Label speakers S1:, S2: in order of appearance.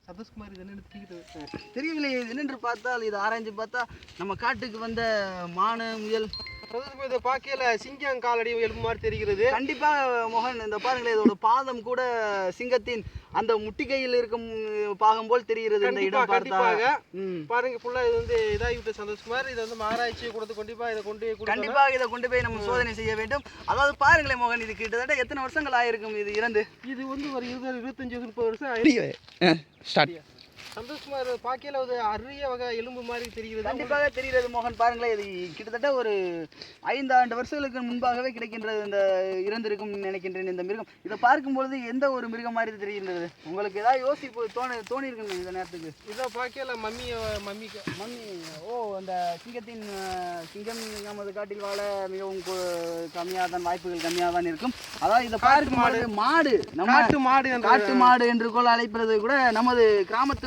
S1: சந்தோஷ்குமார் இது என்னன்னு தெரிகிறது
S2: தெரியவில்லை. இது என்னென்று பார்த்தால் இது ஆராய்ஞ்சு பார்த்தா நம்ம காட்டுக்கு வந்த மானு முயல்
S1: சந்தோஷ்குமார் இதை பார்க்கல சிங்கம் காலடி எலும்பு மாதிரி தெரிகிறது.
S2: கண்டிப்பாக மோகன் இந்த பாருங்களேன், இதோட பாதம் கூட சிங்கத்தின் அந்த முட்டிக்கையில் இருக்கும் பாகம் போல் தெரிகிறது. இந்த இடம்
S1: கண்டிப்பாக பாருங்க ஃபுல்லா இது வந்து இதாகிவிட்டு சந்தோஷ்குமார் இதை வந்து ஆராய்ச்சி கொடுத்து கண்டிப்பா இதை கொண்டு போய்
S2: கண்டிப்பாக இதை கொண்டு போய் நம்ம சோதனை செய்ய வேண்டும். அதாவது பாருங்களேன் மோகன், இது கிட்டத்தட்ட எத்தனை வருஷங்கள் ஆயிருக்கும் இது இறந்து?
S1: இது வந்து ஒரு 25 30 வருஷம் ஆயிடுச்சு. சந்தோஷ்குமார் பார்க்கல ஒரு அரிய வகை எலும்பு மாதிரி தெரிகிறது.
S2: கண்டிப்பாக தெரிகிறது மோகன். பாருங்களேன், இது கிட்டத்தட்ட ஒரு 5 ஆண்டு வருஷங்களுக்கு முன்பாகவே கிடைக்கின்றது இந்த இறந்திருக்கும் நினைக்கின்றேன் இந்த மிருகம். இதை பார்க்கும்பொழுது எந்த ஒரு மிருகம் மாதிரி தெரிகின்றது? உங்களுக்கு ஏதாவது யோசிப்பு தோணி இருக்குங்க இந்த நேரத்துக்கு?
S1: இதை பார்க்கல மம்மி
S2: ஓ, அந்த சிங்கம் நமது காட்டில் வாழ மிகவும் கம்மியாக தான், வாய்ப்புகள் கம்மியாக தான் இருக்கும். அதாவது இதை பார்க்கும் மாடு நம்ம காட்டு மாடு என்று கூட அழைப்பது கூட நமது கிராமத்து